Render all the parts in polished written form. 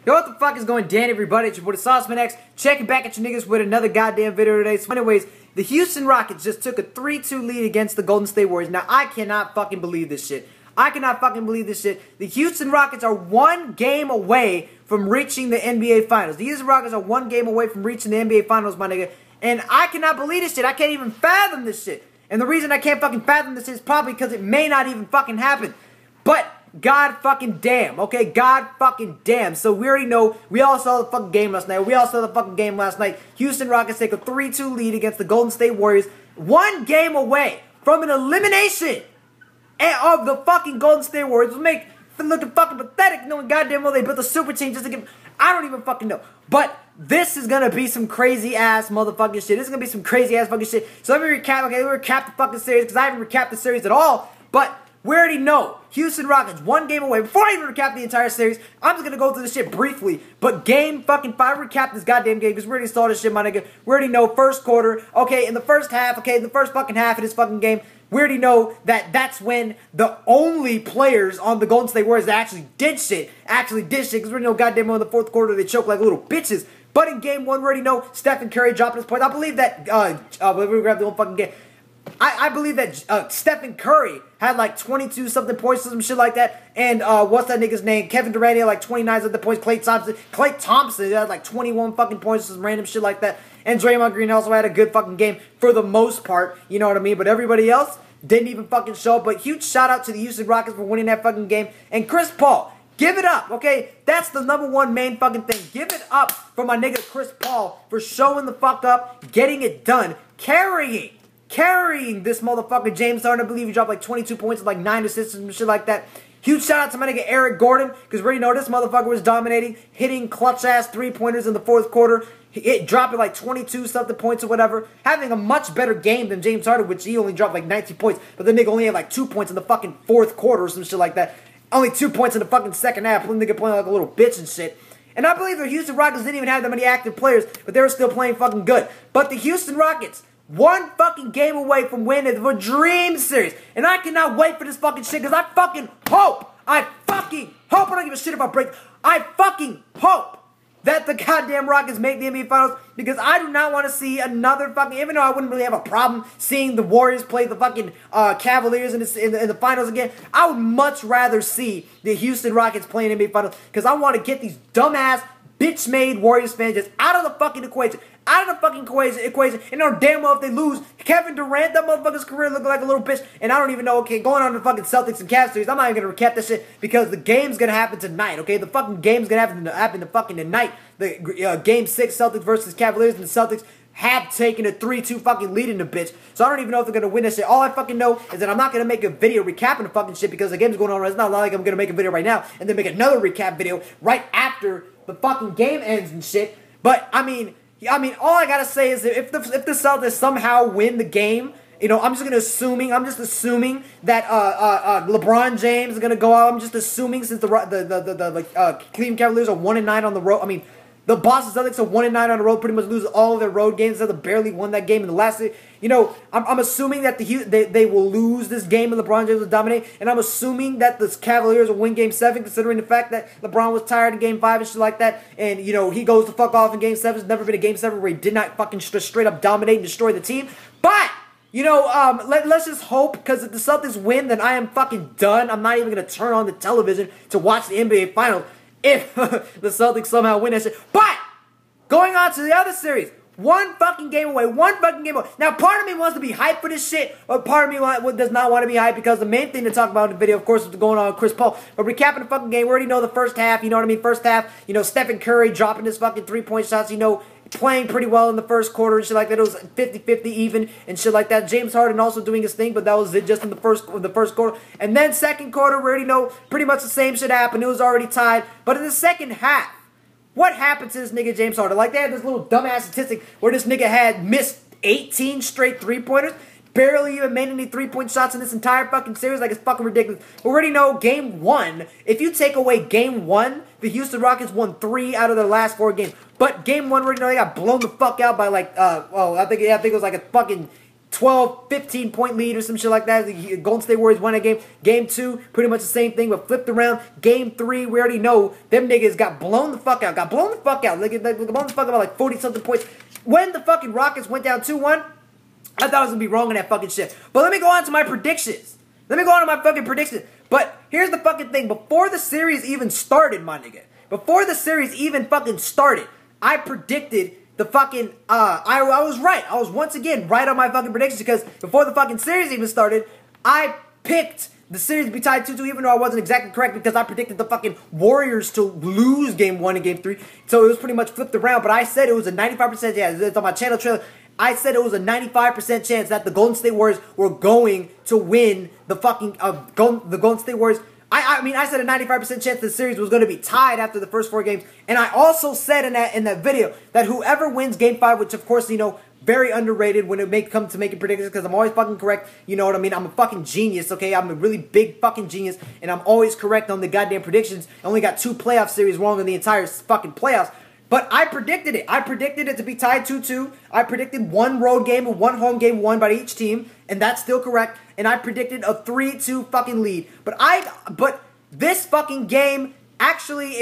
Yo, what the fuck is going down, everybody? It's your boy, Sauceman X, checking back at you niggas with another goddamn video today. So anyways, the Houston Rockets just took a 3-2 lead against the Golden State Warriors. Now, I cannot fucking believe this shit. I cannot fucking believe this shit. The Houston Rockets are one game away from reaching the NBA Finals. The Houston Rockets are one game away from reaching the NBA Finals, my nigga. And I cannot believe this shit. I can't even fathom this shit. And the reason I can't fucking fathom this is probably because it may not even fucking happen. But God fucking damn, okay? God fucking damn. So we already know, we all saw the fucking game last night. Houston Rockets take a 3-2 lead against the Golden State Warriors. One game away from an elimination of the fucking Golden State Warriors. Will make them looking fucking pathetic knowing goddamn well they built a super team just to give... I don't even fucking know. But this is gonna be some crazy ass motherfucking shit. This is gonna be some crazy ass fucking shit. So let me recap, okay? Let me recap the fucking series because I haven't recapped the series at all. But we already know Houston Rockets one game away. Before I even recap the entire series, I'm just gonna go through this shit briefly. But game fucking 5, recap this goddamn game because we already saw this shit, my nigga. We already know first quarter, okay, in the first half, okay, in the first fucking half of this fucking game, we already know that that's when the only players on the Golden State Warriors that actually did shit, because we already know goddamn well in the fourth quarter they choked like little bitches. But in game 1, we already know Stephen Curry dropping his points. I believe that, let me grab the whole fucking game. I believe that Stephen Curry had like 22 something points or some shit like that. And what's that nigga's name? Kevin Durant had like 29 something points. Klay Thompson had like 21 fucking points, some random shit like that. And Draymond Green also had a good fucking game for the most part. You know what I mean? But everybody else didn't even fucking show up. But huge shout out to the Houston Rockets for winning that fucking game. And Chris Paul, give it up, okay? That's the #1 main fucking thing. Give it up for my nigga Chris Paul for showing the fuck up, getting it done, carrying this motherfucker James Harden. I believe he dropped like 22 points with like 9 assists and shit like that. Huge shout out to my nigga Eric Gordon, because we already know this motherfucker was dominating, hitting clutch ass 3-pointers in the fourth quarter. It dropping like 22 something points or whatever, having a much better game than James Harden, which he only dropped like 19 points, but the nigga only had like 2 points in the fucking fourth quarter or some shit like that. Only 2 points in the fucking second half, the nigga playing like a little bitch and shit. And I believe the Houston Rockets didn't even have that many active players, but they were still playing fucking good. But the Houston Rockets, one fucking game away from winning the Dream Series. And I cannot wait for this fucking shit, because I fucking hope, I don't give a shit if I break, I fucking hope that the goddamn Rockets make the NBA Finals, because I do not want to see another fucking, even though I wouldn't really have a problem seeing the Warriors play the fucking Cavaliers in the finals again, I would much rather see the Houston Rockets playing NBA Finals, because I want to get these dumbass, bitch-made Warriors fans just out of the fucking equation. Out of the fucking equation. And know damn well if they lose, Kevin Durant, that motherfucker's career looking like a little bitch. And I don't even know, okay, going on the fucking Celtics and Cavs series, I'm not even going to recap this shit because the game's going to happen tonight, okay? The fucking game's going to happen fucking tonight. The Game 6 Celtics versus Cavaliers, and the Celtics have taken a 3-2 fucking lead in the bitch. So I don't even know if they're going to win this shit. All I fucking know is that I'm not going to make a video recapping the fucking shit because the game's going on. It's not like I'm going to make a video right now and then make another recap video right after the fucking game ends and shit. But, I mean, all I gotta say is that if the Celtics somehow win the game, you know, I'm just assuming that LeBron James is gonna go out. I'm just assuming since the Cleveland Cavaliers are 1-9 on the road. I mean, the Boston Celtics are 1-9 on the road, pretty much lose all of their road games. They barely won that game in the last. You know, I'm assuming that they will lose this game and LeBron James will dominate. And I'm assuming that the Cavaliers will win Game 7, considering the fact that LeBron was tired in Game 5 and shit like that. And, you know, he goes to fuck off in Game 7. There's never been a Game 7 where he did not fucking straight up dominate and destroy the team. But, you know, let's just hope, because if the Celtics win, then I am fucking done. I'm not even going to turn on the television to watch the NBA Finals if the Celtics somehow win that shit. But, going on to the other series, one fucking game away. Now, part of me wants to be hyped for this shit, but part of me does not want to be hyped, because the main thing to talk about in the video, of course, is going on with Chris Paul. But recapping the fucking game, we already know the first half, you know what I mean? First half, you know, Stephen Curry dropping his fucking 3-point shots, you know, playing pretty well in the first quarter and shit like that. It was 50-50 even and shit like that. James Harden also doing his thing, but that was it just in the first quarter. And then second quarter, we already know pretty much the same shit happened. It was already tied. But in the second half, what happened to this nigga James Harden? Like, they had this little dumbass statistic where this nigga had missed 18 straight 3-pointers. Barely even made any 3-point shots in this entire fucking series. Like, it's fucking ridiculous. We already know Game 1. If you take away Game 1, the Houston Rockets won 3 out of their last 4 games. But Game 1, we already know they got blown the fuck out by like, I think it was like a fucking 12, 15-point lead or some shit like that. The Golden State Warriors won that game. Game 2, pretty much the same thing, but flipped around. Game 3, we already know them niggas got blown the fuck out. Got blown the fuck out. Like blown the fuck out by like 40-something points. When the fucking Rockets went down 2-1, I thought I was going to be wrong in that fucking shit. But let me go on to my predictions. But here's the fucking thing. Before the series even started, my nigga. Before the series even fucking started, I predicted the fucking, I was right. I was once again right on my fucking predictions because before the fucking series even started, I picked the series to be tied 2-2 even though I wasn't exactly correct because I predicted the fucking Warriors to lose game 1 and game 3. So it was pretty much flipped around, but I said it was a 95% chance. It's on my channel trailer. I said it was a 95% chance that the Golden State Warriors were going to win the fucking, the Golden State Warriors. I mean, I said a 95% chance the series was going to be tied after the first 4 games. And I also said in that video that whoever wins game 5, which of course, you know, very underrated when it may come to making predictions because I'm always fucking correct. You know what I mean? I'm a fucking genius, okay? I'm a really big fucking genius. And I'm always correct on the goddamn predictions. I only got 2 playoff series wrong in the entire fucking playoffs. But I predicted it. I predicted it to be tied 2-2. I predicted 1 road game and 1 home game won by each team. And that's still correct. And I predicted a 3-2 fucking lead. But this fucking game, actually,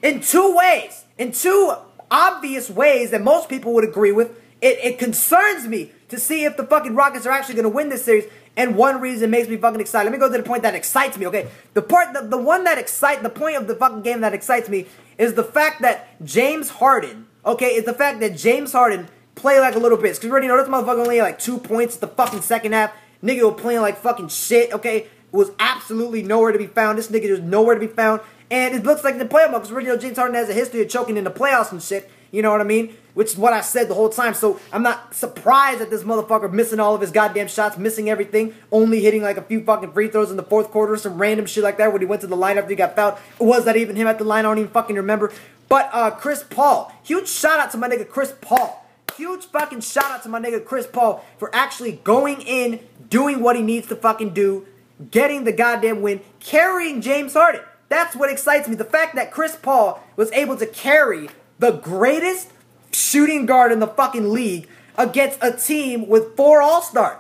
in 2 ways, in 2 obvious ways that most people would agree with, it concerns me to see if the fucking Rockets are actually going to win this series. And one reason makes me fucking excited. Let me go to the point that excites me, okay? The point of the fucking game that excites me is the fact that James Harden, okay, is the fact that James Harden play like a little bitch. Because you already know this motherfucker only had like 2 points at the fucking second half. Nigga was playing like fucking shit, okay? Was absolutely nowhere to be found. This nigga was nowhere to be found. And it looks like in the playoff mode, because already know James Harden has a history of choking in the playoffs and shit. You know what I mean? Which is what I said the whole time. So I'm not surprised at this motherfucker missing all of his goddamn shots, missing everything, only hitting like a few fucking free throws in the 4th quarter, some random shit like that when he went to the line after he got fouled. Was that even him at the line? I don't even fucking remember. But Chris Paul, huge shout out to my nigga Chris Paul. Huge fucking shout out to my nigga Chris Paul for actually going in, doing what he needs to fucking do, getting the goddamn win, carrying James Harden. That's what excites me. The fact that Chris Paul was able to carry the greatest shooting guard in the fucking league against a team with 4 All-Stars.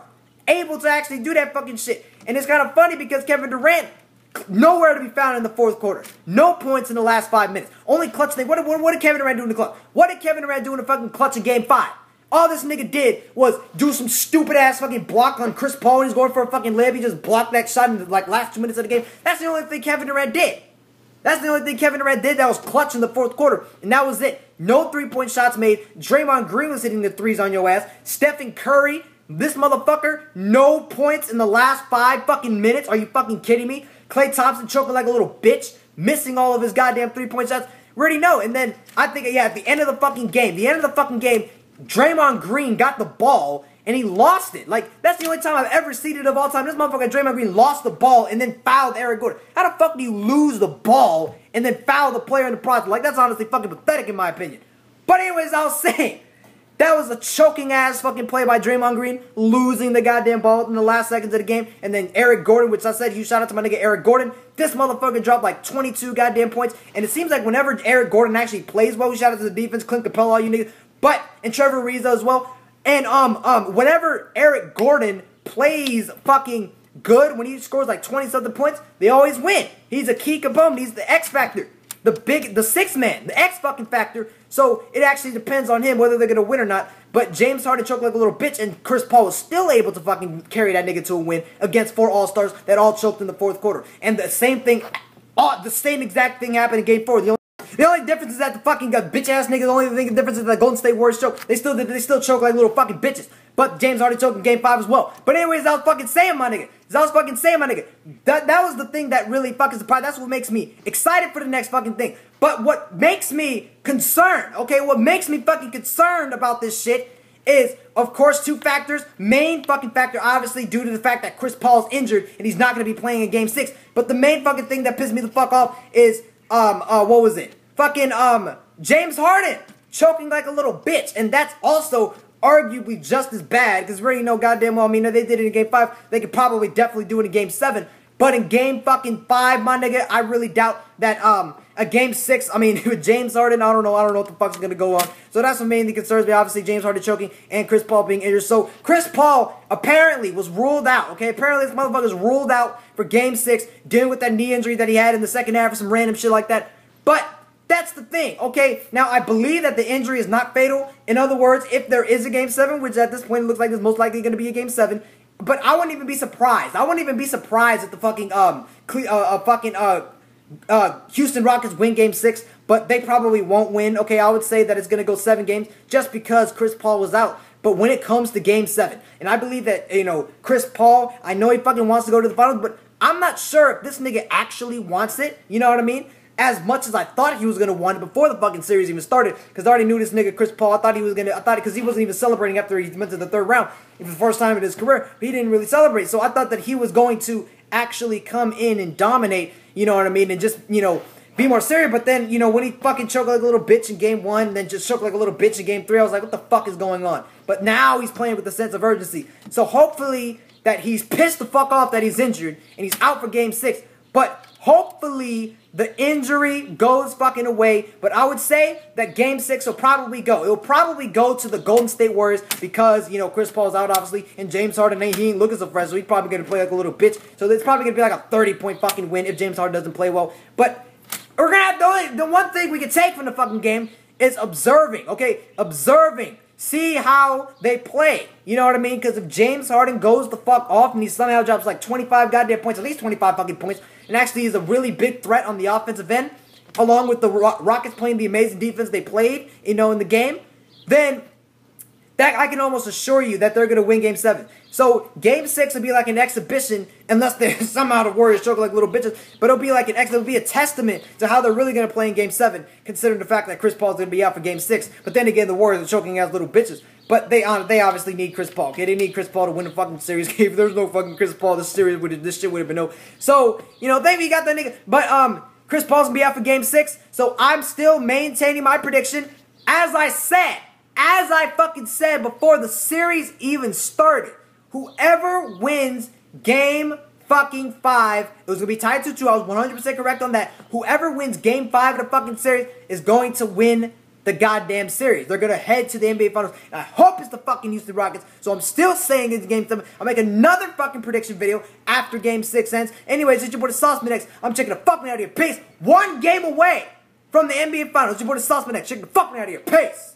Able to actually do that fucking shit. And it's kind of funny because Kevin Durant, nowhere to be found in the 4th quarter. No points in the last 5 minutes. Only clutch thing. What did Kevin Durant do in the clutch? What did Kevin Durant do in the fucking clutch in game 5? All this nigga did was do some stupid ass fucking block on Chris Paul when he's going for a fucking layup. He just blocked that shot in the like last 2 minutes of the game. That's the only thing Kevin Durant did. That's the only thing Kevin Durant did that was clutch in the 4th quarter. And that was it. No 3-point shots made. Draymond Green was hitting the 3s on your ass. Stephen Curry, this motherfucker, no points in the last 5 fucking minutes. Are you fucking kidding me? Klay Thompson choking like a little bitch. Missing all of his goddamn 3-point shots. We already know. And then, I think, yeah, at the end of the fucking game, Draymond Green got the ball and he lost it. Like, that's the only time I've ever seen it of all time. This motherfucker, Draymond Green, lost the ball and then fouled Eric Gordon. How the fuck do you lose the ball and then foul the player in the process? Like, that's honestly fucking pathetic in my opinion. But anyways, I was saying, that was a choking ass fucking play by Draymond Green, losing the goddamn ball in the last seconds of the game. And then Eric Gordon, which I said, huge shout out to my nigga Eric Gordon. This motherfucker dropped like 22 goddamn points. And it seems like whenever Eric Gordon actually plays well, shout out to the defense, Clint Capella, all you niggas. But, and Trevor Ariza as well. And, whenever Eric Gordon plays fucking good, when he scores like 20-something points, they always win. He's a key component. He's the X factor. The sixth man. The X fucking factor. So, it actually depends on him whether they're going to win or not. But James Harden choked like a little bitch, and Chris Paul was still able to fucking carry that nigga to a win against 4 All-Stars that all choked in the 4th quarter. And the same thing, the same exact thing happened in Game 4. The only difference is that the fucking bitch-ass niggas, the only difference is that the Golden State Warriors choke. They still choke like little fucking bitches. But James Harden choked in Game 5 as well. But anyways, I was fucking saying, my nigga. That was the thing that really fucking surprised. That's what makes me excited for the next fucking thing. But what makes me concerned, okay, what makes me fucking concerned about this shit is, of course, 2 factors. Main fucking factor, obviously, due to the fact that Chris Paul's injured and he's not going to be playing in Game 6. But the main fucking thing that pissed me the fuck off is, what was it? Fucking, James Harden choking like a little bitch. And that's also arguably just as bad, because we already know goddamn well, I mean, they did it in Game 5. They could probably definitely do it in Game 7. But in game fucking 5, my nigga, I really doubt that a game 6, I mean, with James Harden, I don't know what the fuck's gonna go on. So that's what mainly concerns me. Obviously, James Harden choking and Chris Paul being injured. So Chris Paul apparently was ruled out. Okay, apparently this motherfucker's ruled out for game 6, dealing with that knee injury that he had in the second half or some random shit like that. But that's the thing, okay? Now, I believe that the injury is not fatal. In other words, if there is a game 7, which at this point looks like it's most likely going to be a game 7, but I wouldn't even be surprised. I wouldn't even be surprised if the fucking Houston Rockets win game 6, but they probably won't win. Okay, I would say that it's going to go 7 games just because Chris Paul was out. But when it comes to game 7, and I believe that, you know, Chris Paul, I know he fucking wants to go to the finals, but I'm not sure if this nigga actually wants it. You know what I mean? As much as I thought he was going to want it before the fucking series even started, because I already knew this nigga Chris Paul. I thought because he wasn't even celebrating after he went to the 3rd round for the first time in his career. He didn't really celebrate. So I thought that he was going to actually come in and dominate, you know what I mean, and just, you know, be more serious. But then, you know, when he fucking choked like a little bitch in game 1, and then just choked like a little bitch in game 3, I was like, what the fuck is going on? But now he's playing with a sense of urgency. So hopefully that he's pissed the fuck off that he's injured and he's out for game 6. But hopefully the injury goes fucking away. But I would say that game 6 will probably go. It will probably go to the Golden State Warriors because, you know, Chris Paul's out, obviously, and James Harden, he ain't looking so fresh, so he's probably going to play like a little bitch. So it's probably going to be like a 30-point fucking win if James Harden doesn't play well. But we're going to have the one thing we can take from the fucking game is observing, okay? Observing. See how they play. You know what I mean? Because if James Harden goes the fuck off and he somehow drops like 25 goddamn points, at least 25 fucking points, and actually is a really big threat on the offensive end, along with the Rockets playing the amazing defense they played, you know, in the game, then that I can almost assure you that they're going to win game 7. So game 6 will be like an exhibition, unless they somehow the Warriors choke like little bitches, but it'll be like it'll be a testament to how they're really going to play in game 7, considering the fact that Chris Paul's going to be out for game 6. But then again, the Warriors are choking as little bitches. But they obviously need Chris Paul. Okay, they need Chris Paul to win the fucking series. If there's no fucking Chris Paul, this shit would have been no. So, you know, we got that nigga. But Chris Paul's gonna be out for game 6. So I'm still maintaining my prediction. As I fucking said before the series even started, whoever wins game fucking 5, it was gonna be tied 2-2. I was 100% correct on that. Whoever wins game 5 of the fucking series is going to win the goddamn series. They're going to head to the NBA Finals. And I hope it's the fucking Houston Rockets. So I'm still saying it's game 7. I'll make another fucking prediction video after game 6 ends. Anyways, it's your boy Sauceman X. I'm checking the fuck me out of here. Peace. 1 game away from the NBA Finals. It's your boy Sauceman X. Checking the fuck me out of here. Peace.